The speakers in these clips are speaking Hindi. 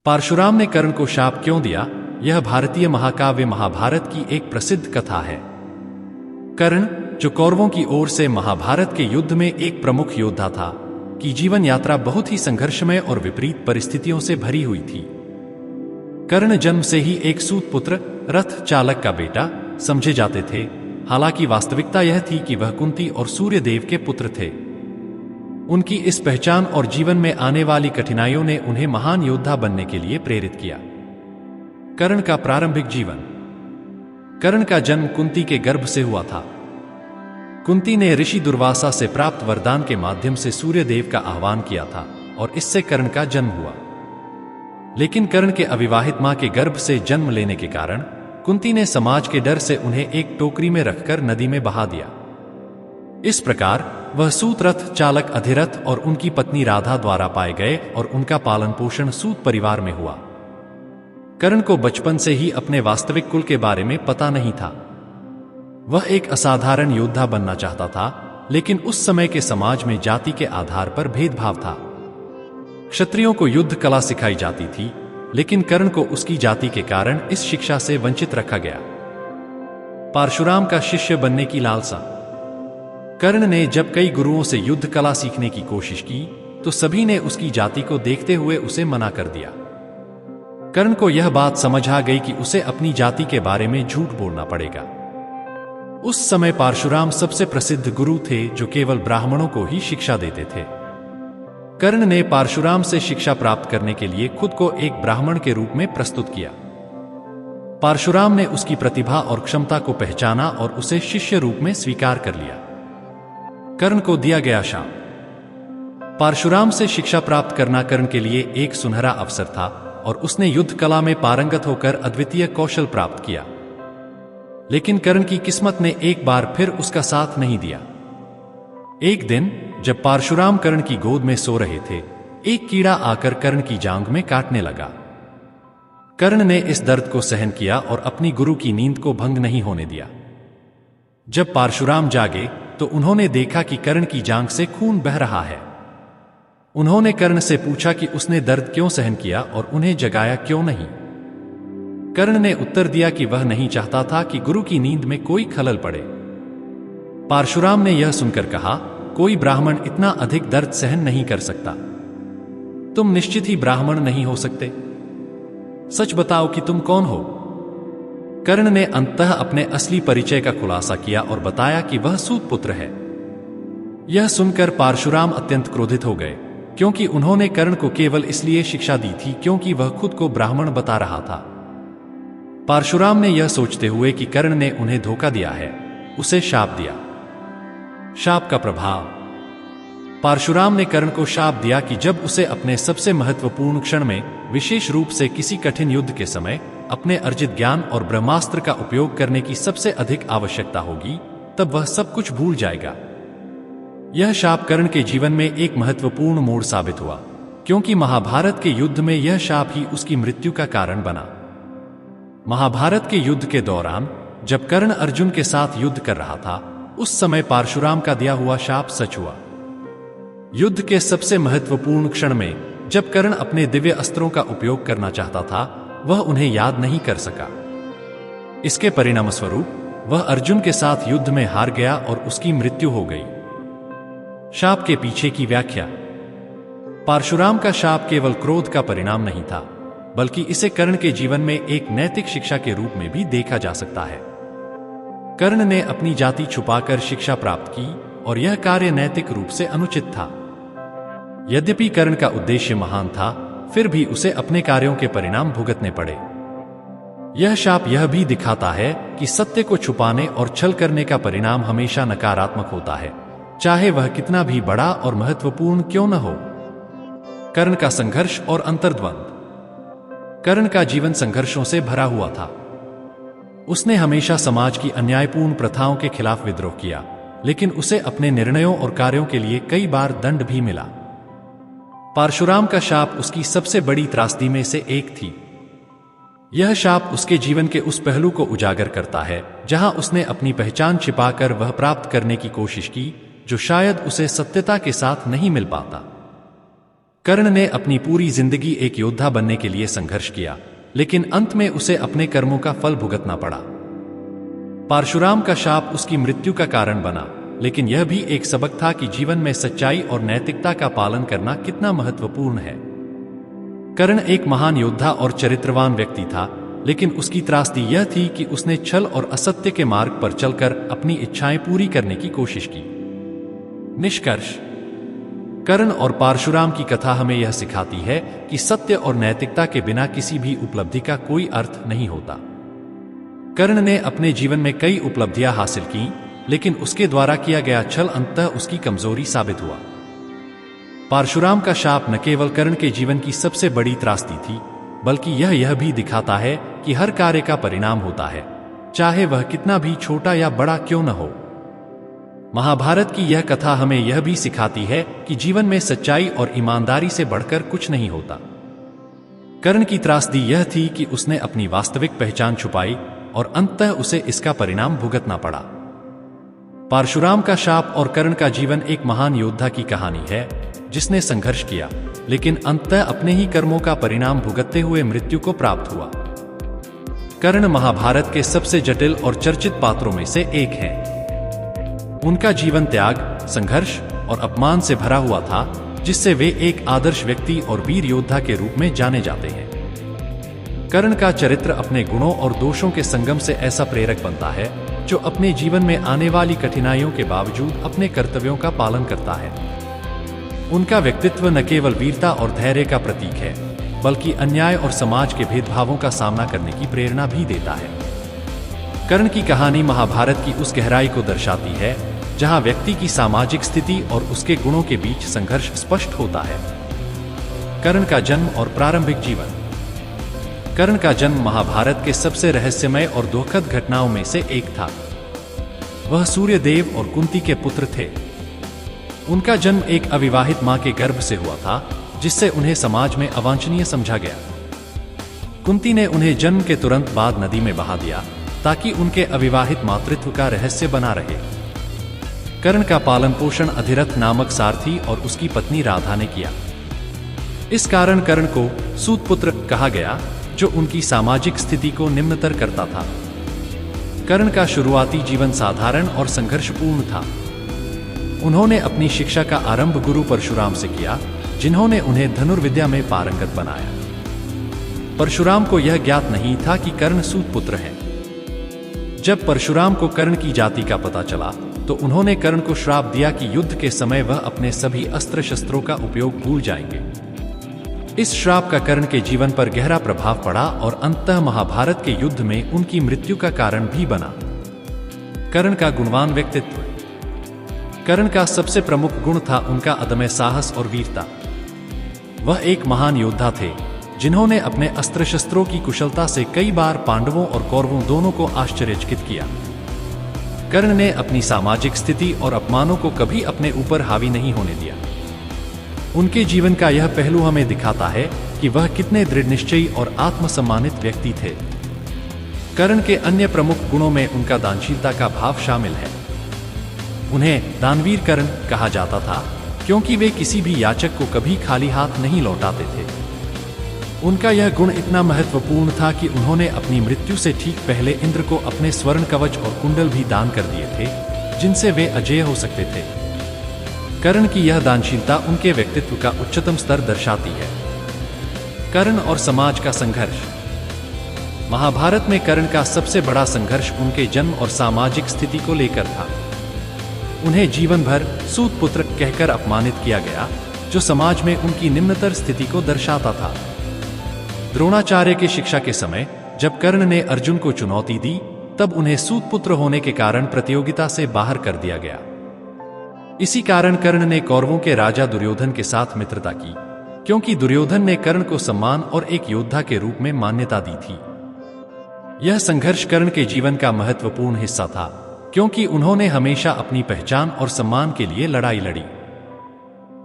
परशुराम ने कर्ण को शाप क्यों दिया? यह भारतीय महाकाव्य महाभारत की एक प्रसिद्ध कथा है। कर्ण, जो कौरवों की ओर से महाभारत के युद्ध में एक प्रमुख योद्धा था, की जीवन यात्रा बहुत ही संघर्षमय और विपरीत परिस्थितियों से भरी हुई थी। कर्ण जन्म से ही एक सूत पुत्र, रथ चालक का बेटा समझे जाते थे। हालांकि वास्तविकता यह थी कि वह कुंती और सूर्यदेव के पुत्र थे। उनकी इस पहचान और जीवन में आने वाली कठिनाइयों ने उन्हें महान योद्धा बनने के लिए प्रेरित किया। कर्ण का प्रारंभिक जीवन। कर्ण का जन्म कुंती के गर्भ से हुआ था। कुंती ने ऋषि दुर्वासा से प्राप्त वरदान के माध्यम से सूर्यदेव का आह्वान किया था और इससे कर्ण का जन्म हुआ। लेकिन कर्ण के अविवाहित मां के गर्भ से जन्म लेने के कारण कुंती ने समाज के डर से उन्हें एक टोकरी में रखकर नदी में बहा दिया। इस प्रकार वह सूत रथ चालक अधिरथ और उनकी पत्नी राधा द्वारा पाए गए और उनका पालन पोषण सूत परिवार में हुआ। कर्ण को बचपन से ही अपने वास्तविक कुल के बारे में पता नहीं था। वह एक असाधारण योद्धा बनना चाहता था, लेकिन उस समय के समाज में जाति के आधार पर भेदभाव था। क्षत्रियों को युद्ध कला सिखाई जाती थी, लेकिन कर्ण को उसकी जाति के कारण इस शिक्षा से वंचित रखा गया। परशुराम का शिष्य बनने की लालसा। कर्ण ने जब कई गुरुओं से युद्ध कला सीखने की कोशिश की, तो सभी ने उसकी जाति को देखते हुए उसे मना कर दिया। कर्ण को यह बात समझ आ गई कि उसे अपनी जाति के बारे में झूठ बोलना पड़ेगा। उस समय परशुराम सबसे प्रसिद्ध गुरु थे, जो केवल ब्राह्मणों को ही शिक्षा देते थे। कर्ण ने परशुराम से शिक्षा प्राप्त करने के लिए खुद को एक ब्राह्मण के रूप में प्रस्तुत किया। परशुराम ने उसकी प्रतिभा और क्षमता को पहचाना और उसे शिष्य रूप में स्वीकार कर लिया। कर्ण को दिया गया शाप। परशुराम से शिक्षा प्राप्त करना कर्ण के लिए एक सुनहरा अवसर था और उसने युद्ध कला में पारंगत होकर अद्वितीय कौशल प्राप्त किया। लेकिन कर्ण की किस्मत ने एक बार फिर उसका साथ नहीं दिया। एक दिन जब परशुराम कर्ण की गोद में सो रहे थे, एक कीड़ा आकर कर्ण की जांघ में काटने लगा। कर्ण ने इस दर्द को सहन किया और अपनी गुरु की नींद को भंग नहीं होने दिया। जब परशुराम जागे तो उन्होंने देखा कि कर्ण की जांघ से खून बह रहा है। उन्होंने कर्ण से पूछा कि उसने दर्द क्यों सहन किया और उन्हें जगाया क्यों नहीं। कर्ण ने उत्तर दिया कि वह नहीं चाहता था कि गुरु की नींद में कोई खलल पड़े। परशुराम ने यह सुनकर कहा, कोई ब्राह्मण इतना अधिक दर्द सहन नहीं कर सकता। तुम निश्चित ही ब्राह्मण नहीं हो सकते। सच बताओ कि तुम कौन हो। कर्ण ने अंततः अपने असली परिचय का खुलासा किया और बताया कि वह सूत पुत्र है। यह सुनकर परशुराम अत्यंत क्रोधित हो गए, क्योंकि उन्होंने कर्ण को केवल इसलिए शिक्षा दी थी क्योंकि वह खुद को ब्राह्मण बता रहा था। परशुराम ने यह सोचते हुए कि कर्ण ने उन्हें धोखा दिया है, उसे शाप दिया। शाप का प्रभाव। परशुराम ने कर्ण को शाप दिया कि जब उसे अपने सबसे महत्वपूर्ण क्षण में, विशेष रूप से किसी कठिन युद्ध के समय, अपने अर्जित ज्ञान और ब्रह्मास्त्र का उपयोग करने की सबसे अधिक आवश्यकता होगी, तब वह सब कुछ भूल जाएगा। यह शाप कर्ण के जीवन में एक महत्वपूर्ण मोड़ साबित हुआ, क्योंकि महाभारत के युद्ध में यह शाप ही उसकी मृत्यु का कारण बना। महाभारत के युद्ध के दौरान जब कर्ण अर्जुन के साथ युद्ध कर रहा था, उस समय परशुराम का दिया हुआ शाप सच हुआ। युद्ध के सबसे महत्वपूर्ण क्षण में जब कर्ण अपने दिव्य अस्त्रों का उपयोग करना चाहता था, वह उन्हें याद नहीं कर सका। इसके परिणामस्वरूप वह अर्जुन के साथ युद्ध में हार गया और उसकी मृत्यु हो गई। शाप के पीछे की व्याख्या। परशुराम का शाप केवल क्रोध का परिणाम नहीं था, बल्कि इसे कर्ण के जीवन में एक नैतिक शिक्षा के रूप में भी देखा जा सकता है। कर्ण ने अपनी जाति छुपाकर शिक्षा प्राप्त की और यह कार्य नैतिक रूप से अनुचित था। यद्यपि कर्ण का उद्देश्य महान था, फिर भी उसे अपने कार्यों के परिणाम भुगतने पड़े। यह शाप यह भी दिखाता है कि सत्य को छुपाने और छल करने का परिणाम हमेशा नकारात्मक होता है, चाहे वह कितना भी बड़ा और महत्वपूर्ण क्यों न हो। कर्ण का संघर्ष और अंतर्द्वंद। कर्ण का जीवन संघर्षों से भरा हुआ था। उसने हमेशा समाज की अन्यायपूर्ण प्रथाओं के खिलाफ विद्रोह किया, लेकिन उसे अपने निर्णयों और कार्यों के लिए कई बार दंड भी मिला। परशुराम का शाप उसकी सबसे बड़ी त्रासदी में से एक थी। यह शाप उसके जीवन के उस पहलू को उजागर करता है जहां उसने अपनी पहचान छिपाकर वह प्राप्त करने की कोशिश की जो शायद उसे सत्यता के साथ नहीं मिल पाता। कर्ण ने अपनी पूरी जिंदगी एक योद्धा बनने के लिए संघर्ष किया, लेकिन अंत में उसे अपने कर्मों का फल भुगतना पड़ा। परशुराम का शाप उसकी मृत्यु का कारण बना, लेकिन यह भी एक सबक था कि जीवन में सच्चाई और नैतिकता का पालन करना कितना महत्वपूर्ण है। कर्ण एक महान योद्धा और चरित्रवान व्यक्ति था, लेकिन उसकी त्रासदी यह थी कि उसने छल और असत्य के मार्ग पर चलकर अपनी इच्छाएं पूरी करने की कोशिश की। निष्कर्ष: कर्ण और परशुराम की कथा हमें यह सिखाती है कि सत्य और नैतिकता के बिना किसी भी उपलब्धि का कोई अर्थ नहीं होता। कर्ण ने अपने जीवन में कई उपलब्धियां हासिल की, लेकिन उसके द्वारा किया गया छल अंततः उसकी कमजोरी साबित हुआ। परशुराम का शाप न केवल कर्ण के जीवन की सबसे बड़ी त्रासदी थी, बल्कि यह भी दिखाता है कि हर कार्य का परिणाम होता है, चाहे वह कितना भी छोटा या बड़ा क्यों न हो। महाभारत की यह कथा हमें यह भी सिखाती है कि जीवन में सच्चाई और ईमानदारी से बढ़कर कुछ नहीं होता। कर्ण की त्रासदी यह थी कि उसने अपनी वास्तविक पहचान छुपाई और अंततः उसे इसका परिणाम भुगतना पड़ा। परशुराम का शाप और कर्ण का जीवन एक महान योद्धा की कहानी है, जिसने संघर्ष किया, लेकिन अंततः अपने ही कर्मों का परिणाम भुगतते हुए मृत्यु को प्राप्त हुआ। कर्ण महाभारत के सबसे जटिल और चर्चित पात्रों में से एक हैं। उनका जीवन त्याग, संघर्ष और अपमान से भरा हुआ था, जिससे वे एक आदर्श व्यक्ति और वीर योद्धा के रूप में जाने जाते हैं। कर्ण का चरित्र अपने गुणों और दोषों के संगम से ऐसा प्रेरक बनता है, जो अपने जीवन में आने वाली कठिनाइयों के बावजूद अपने कर्तव्यों का पालन करता है। उनका व्यक्तित्व न केवल वीरता और धैर्य का प्रतीक है, बल्कि अन्याय और समाज के भेदभावों का सामना करने की प्रेरणा भी देता है। कर्ण की कहानी महाभारत की उस गहराई को दर्शाती है, जहां व्यक्ति की सामाजिक स्थिति और उसके गुणों के बीच संघर्ष स्पष्ट होता है। कर्ण का जन्म और प्रारंभिक जीवन। कर्ण का जन्म महाभारत के सबसे रहस्यमय और दुखद घटनाओं में से एक था। वह सूर्यदेव और कुंती के पुत्र थे। उनका जन्म एक अविवाहित मां के गर्भ से हुआ था, जिससे उन्हें समाज में अवांछनीय समझा गया। कुंती ने उन्हें जन्म के तुरंत बाद नदी में बहा दिया, ताकि उनके अविवाहित मातृत्व का रहस्य बना रहे। कर्ण का पालन पोषण अधिरथ नामक सारथी और उसकी पत्नी राधा ने किया। इस कारण कर्ण को सूतपुत्र कहा गया, जो उनकी सामाजिक स्थिति को निम्नतर करता था। कर्ण का शुरुआती जीवन साधारण और संघर्षपूर्ण था। उन्होंने अपनी शिक्षा का आरंभ गुरु परशुराम से किया, जिन्होंने उन्हें धनुर्विद्या में पारंगत बनाया। परशुराम को यह ज्ञात नहीं था कि कर्ण सूतपुत्र हैं। जब परशुराम को कर्ण की जाति का पता चला, तो उन्होंने कर्ण को श्राप दिया कि युद्ध के समय वह अपने सभी अस्त्र शस्त्रों का उपयोग भूल जाएंगे। इस श्राप का कर्ण के जीवन पर गहरा प्रभाव पड़ा और अंततः महाभारत के युद्ध में उनकी मृत्यु का कारण भी बना। कर्ण का गुणवान व्यक्तित्व। कर्ण का सबसे प्रमुख गुण था उनका अदम्य साहस और वीरता। वह एक महान योद्धा थे, जिन्होंने अपने अस्त्र शस्त्रों की कुशलता से कई बार पांडवों और कौरवों दोनों को आश्चर्यचकित किया। कर्ण ने अपनी सामाजिक स्थिति और अपमानों को कभी अपने ऊपर हावी नहीं होने दिया। उनके जीवन का यह पहलू हमें दिखाता है कि वह कितने दृढ़ निश्चयी और आत्मसम्मानित व्यक्ति थे। कर्ण के अन्य प्रमुख गुणों में उनका दानशीलता का भाव शामिल है। उन्हें दानवीर कर्ण कहा जाता था, क्योंकि वे किसी भी याचक को कभी खाली हाथ नहीं लौटाते थे। उनका यह गुण इतना महत्वपूर्ण था कि उन्होंने अपनी मृत्यु से ठीक पहले इंद्र को अपने स्वर्ण कवच और कुंडल भी दान कर दिए थे, जिनसे वे अजेय हो सकते थे। कर्ण की यह दानशीलता उनके व्यक्तित्व का उच्चतम स्तर दर्शाती है। कर्ण और समाज का संघर्ष। महाभारत में कर्ण का सबसे बड़ा संघर्ष उनके जन्म और सामाजिक स्थिति को लेकर था। उन्हें जीवन भर सूतपुत्र कहकर अपमानित किया गया, जो समाज में उनकी निम्नतर स्थिति को दर्शाता था। द्रोणाचार्य की शिक्षा के समय जब कर्ण ने अर्जुन को चुनौती दी, तब उन्हें सूतपुत्र होने के कारण प्रतियोगिता से बाहर कर दिया गया। इसी कारण कर्ण ने कौरवों के राजा दुर्योधन के साथ मित्रता की, क्योंकि दुर्योधन ने कर्ण को सम्मान और एक योद्धा के रूप में मान्यता दी थी। यह संघर्ष कर्ण के जीवन का महत्वपूर्ण हिस्सा था, क्योंकि उन्होंने हमेशा अपनी पहचान और सम्मान के लिए लड़ाई लड़ी।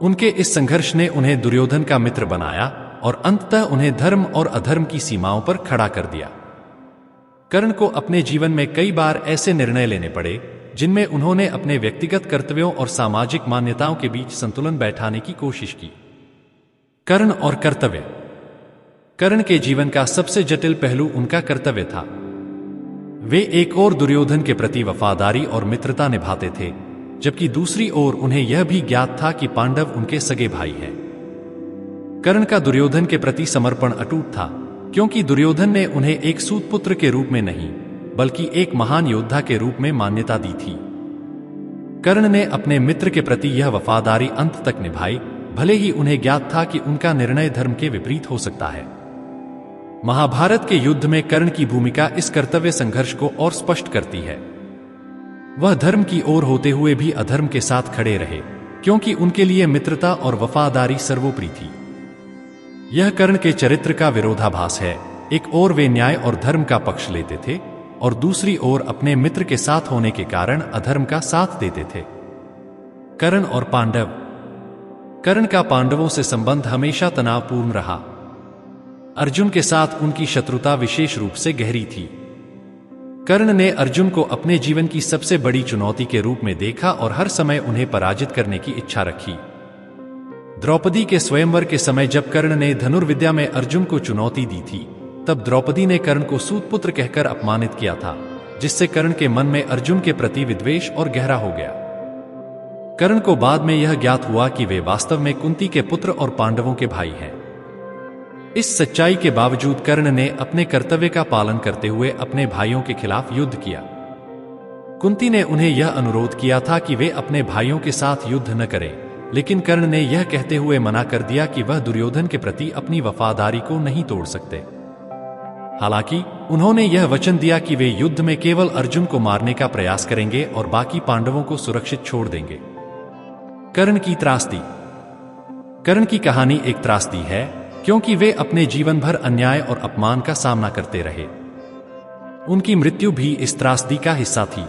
उनके इस संघर्ष ने उन्हें दुर्योधन का मित्र बनाया और अंततः उन्हें धर्म और अधर्म की सीमाओं पर खड़ा कर दिया। कर्ण को अपने जीवन में कई बार ऐसे निर्णय लेने पड़े, जिनमें उन्होंने अपने व्यक्तिगत कर्तव्यों और सामाजिक मान्यताओं के बीच संतुलन बैठाने की कोशिश की। कर्ण और कर्तव्य। कर्ण के जीवन का सबसे जटिल पहलू उनका कर्तव्य था। वे एक ओर दुर्योधन के प्रति वफादारी और मित्रता निभाते थे, जबकि दूसरी ओर उन्हें यह भी ज्ञात था कि पांडव उनके सगे भाई हैं। कर्ण का दुर्योधन के प्रति समर्पण अटूट था, क्योंकि दुर्योधन ने उन्हें एक सूतपुत्र के रूप में नहीं, बल्कि एक महान योद्धा के रूप में मान्यता दी थी। कर्ण ने अपने मित्र के प्रति यह वफादारी अंत तक निभाई, भले ही उन्हें ज्ञात था कि उनका निर्णय धर्म के विपरीत हो सकता है। महाभारत के युद्ध में कर्ण की भूमिका इस कर्तव्य संघर्ष को और स्पष्ट करती है। वह धर्म की ओर होते हुए भी अधर्म के साथ खड़े रहे, क्योंकि उनके लिए मित्रता और वफादारी सर्वोपरि थी। यह कर्ण के चरित्र का विरोधाभास है। एक ओर वे न्याय और धर्म का पक्ष लेते थे, और दूसरी ओर अपने मित्र के साथ होने के कारण अधर्म का साथ देते थे। कर्ण और पांडव। कर्ण का पांडवों से संबंध हमेशा तनावपूर्ण रहा। अर्जुन के साथ उनकी शत्रुता विशेष रूप से गहरी थी। कर्ण ने अर्जुन को अपने जीवन की सबसे बड़ी चुनौती के रूप में देखा और हर समय उन्हें पराजित करने की इच्छा रखी। द्रौपदी के स्वयंवर के समय जब कर्ण ने धनुर्विद्या में अर्जुन को चुनौती दी थी, तब द्रौपदी ने कर्ण को सूतपुत्र कहकर अपमानित किया था, जिससे कर्ण के मन में अर्जुन के प्रति विद्वेष और गहरा हो गया। कर्ण को बाद में यह ज्ञात हुआ कि वे वास्तव में कुंती के पुत्र और पांडवों के भाई हैं। इस सच्चाई के बावजूद कर्ण ने अपने कर्तव्य का पालन करते हुए अपने भाइयों के खिलाफ युद्ध किया। कुंती ने उन्हें यह अनुरोध किया था कि वे अपने भाइयों के साथ युद्ध न करें, लेकिन कर्ण ने यह कहते हुए मना कर दिया कि वह दुर्योधन के प्रति अपनी वफादारी को नहीं तोड़ सकते। हालांकि उन्होंने यह वचन दिया कि वे युद्ध में केवल अर्जुन को मारने का प्रयास करेंगे और बाकी पांडवों को सुरक्षित छोड़ देंगे। कर्ण की त्रासदी। कर्ण की कहानी एक त्रासदी है, क्योंकि वे अपने जीवन भर अन्याय और अपमान का सामना करते रहे। उनकी मृत्यु भी इस त्रासदी का हिस्सा थी।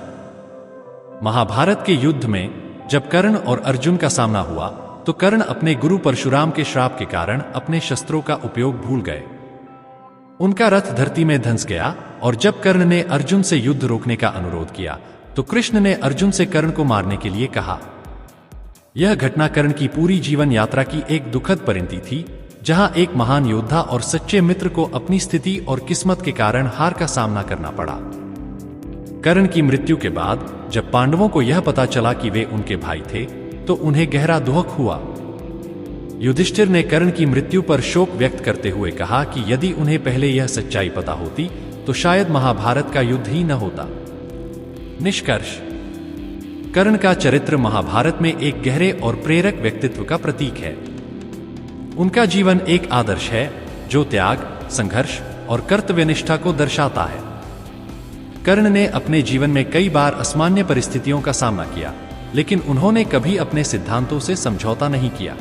महाभारत के युद्ध में जब कर्ण और अर्जुन का सामना हुआ, तो कर्ण अपने गुरु परशुराम के श्राप के कारण अपने शस्त्रों का उपयोग भूल गए। उनका रथ धरती में धंस गया, और जब कर्ण ने अर्जुन से युद्ध रोकने का अनुरोध किया, तो कृष्ण ने अर्जुन से कर्ण को मारने के लिए कहा। यह घटना कर्ण की पूरी जीवन यात्रा की एक दुखद परिणति थी, जहां एक महान योद्धा और सच्चे मित्र को अपनी स्थिति और किस्मत के कारण हार का सामना करना पड़ा। कर्ण की मृत्यु के बाद जब पांडवों को यह पता चला कि वे उनके भाई थे, तो उन्हें गहरा दुख हुआ। युधिष्ठिर ने कर्ण की मृत्यु पर शोक व्यक्त करते हुए कहा कि यदि उन्हें पहले यह सच्चाई पता होती, तो शायद महाभारत का युद्ध ही न होता। निष्कर्ष। कर्ण का चरित्र महाभारत में एक गहरे और प्रेरक व्यक्तित्व का प्रतीक है। उनका जीवन एक आदर्श है जो त्याग, संघर्ष और कर्तव्यनिष्ठा को दर्शाता है। कर्ण ने अपने जीवन में कई बार असामान्य परिस्थितियों का सामना किया, लेकिन उन्होंने कभी अपने सिद्धांतों से समझौता नहीं किया।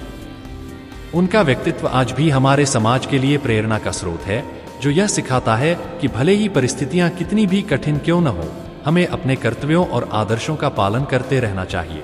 उनका व्यक्तित्व आज भी हमारे समाज के लिए प्रेरणा का स्रोत है, जो यह सिखाता है कि भले ही परिस्थितियां कितनी भी कठिन क्यों न हो, हमें अपने कर्तव्यों और आदर्शों का पालन करते रहना चाहिए।